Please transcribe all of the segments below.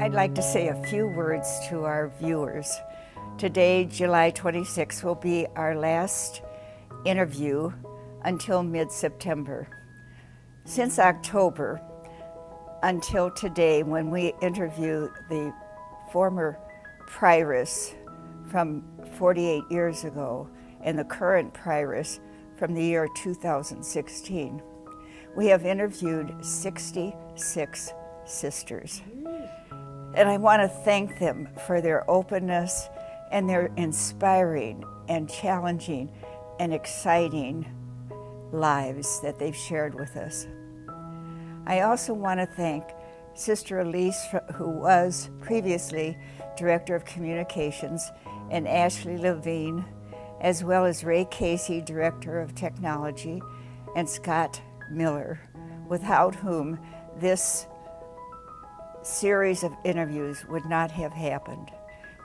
I'd like to say a few words to our viewers. Today, July 26th, will be our last interview until mid-September. Since October until today, when we interview the former prioress from 48 years ago and the current prioress from the year 2016, we have interviewed 66 sisters. And I want to thank them for their openness and their inspiring and challenging and exciting lives that they've shared with us. I also want to thank Sister Elise, who was previously Director of Communications, and Ashley LaVigne, as well as Ray Casey, Director of Technology, and Scott Miller, without whom this series of interviews would not have happened.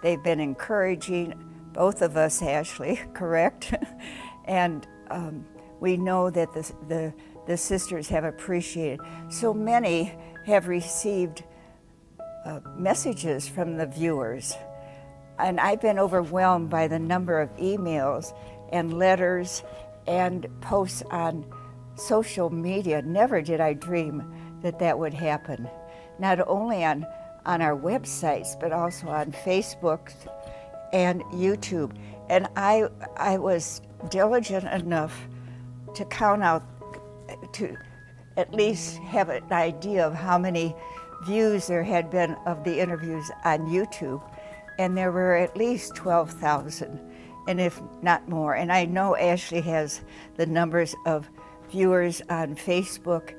They've been encouraging both of us, Ashley, correct? And we know that the sisters have appreciated. So many have received messages from the viewers. And I've been overwhelmed by the number of emails and letters and posts on social media. Never did I dream that that would happen. Not only on our websites, but also on Facebook and YouTube. And I was diligent enough to count out, to at least have an idea of how many views there had been of the interviews on YouTube. And there were at least 12,000, and if not more. And I know Ashley has the numbers of viewers on Facebook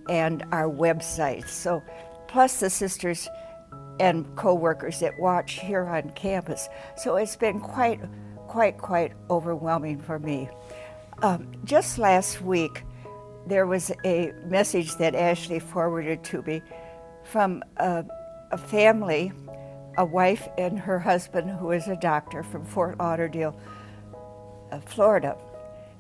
and our website. So, plus the sisters and co-workers that watch here on campus. So it's been quite overwhelming for me. Just last week, there was a message that Ashley forwarded to me from a family, a wife and her husband, who is a doctor from Fort Lauderdale, Florida.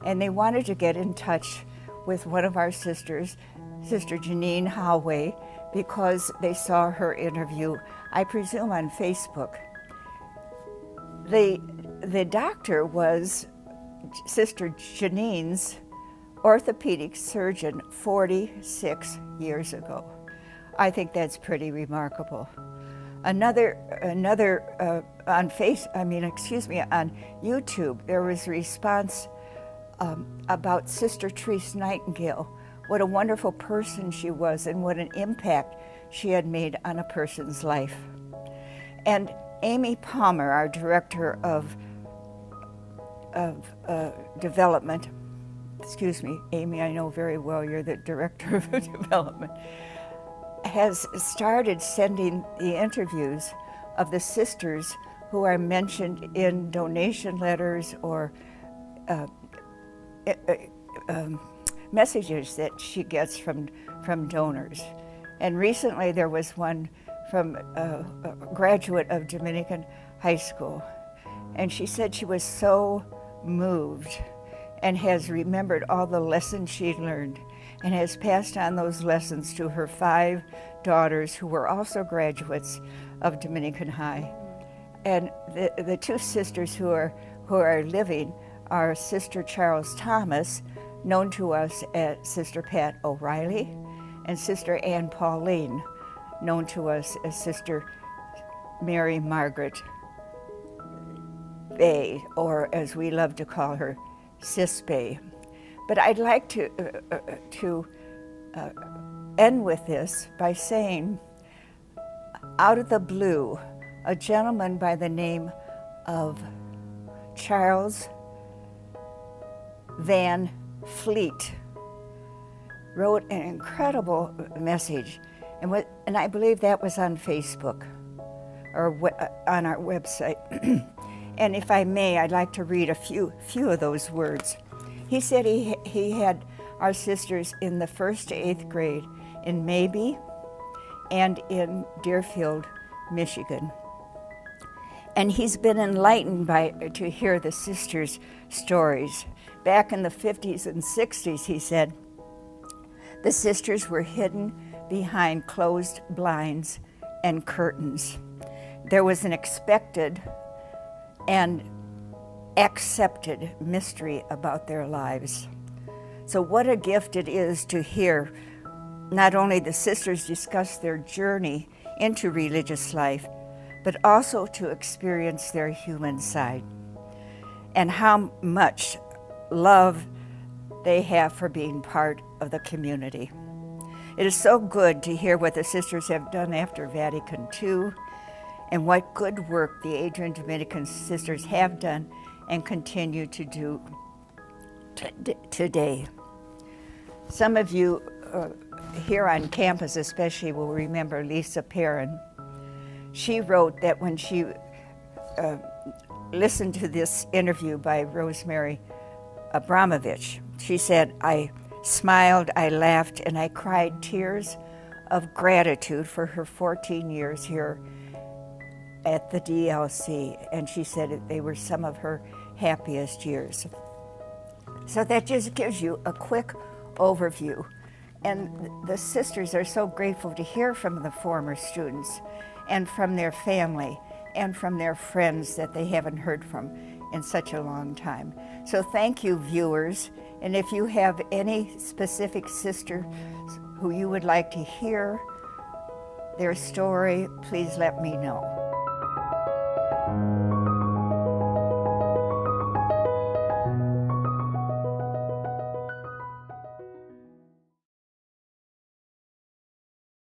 And they wanted to get in touch with one of our sisters, Sister Janine Howey, because they saw her interview, I presume on Facebook. The doctor was Sister Janine's orthopedic surgeon 46 years ago. I think that's pretty remarkable. Another on YouTube, there was a response about Sister Therese Nightingale, what a wonderful person she was and what an impact she had made on a person's life. And Amy Palmer, our Director of Development, excuse me, Amy, I know very well you're the Director of Development, has started sending the interviews of the sisters who are mentioned in donation letters or messages that she gets from donors. And recently there was one from a graduate of Dominican high school, and she said she was so moved and has remembered all the lessons she learned and has passed on those lessons to her 5 daughters who were also graduates of Dominican High. And the 2 sisters who are living are Sister Charles Thomas, known to us as Sister Pat O'Reilly, and Sister Ann Pauline, known to us as Sister Mary Margaret Bay, or as we love to call her, Sis Bay. But I'd like to end with this by saying, out of the blue, a gentleman by the name of Charles Van Fleet wrote an incredible message, and I believe that was on Facebook or on our website. And if I may, I'd like to read a few of those words. He said he had our sisters in the 1st to 8th grade in Maybe and in Deerfield, Michigan. And he's been enlightened to hear the sisters' stories. Back in the 50s and 60s, he said, the sisters were hidden behind closed blinds and curtains. There was an expected and accepted mystery about their lives. So what a gift it is to hear not only the sisters discuss their journey into religious life, but also to experience their human side and how much love they have for being part of the community. It is so good to hear what the sisters have done after Vatican II and what good work the Adrian Dominican sisters have done and continue to do today. Some of you here on campus especially will remember Lisa Perrin. She wrote that when she listened to this interview by Rosemary Abramovich, she said, "I smiled, I laughed, and I cried tears of gratitude for her 14 years here at the DLC." And she said they were some of her happiest years. So that just gives you a quick overview. And the sisters are so grateful to hear from the former students and from their family and from their friends that they haven't heard from in such a long time. So thank you, viewers. And if you have any specific sister who you would like to hear their story, please let me know.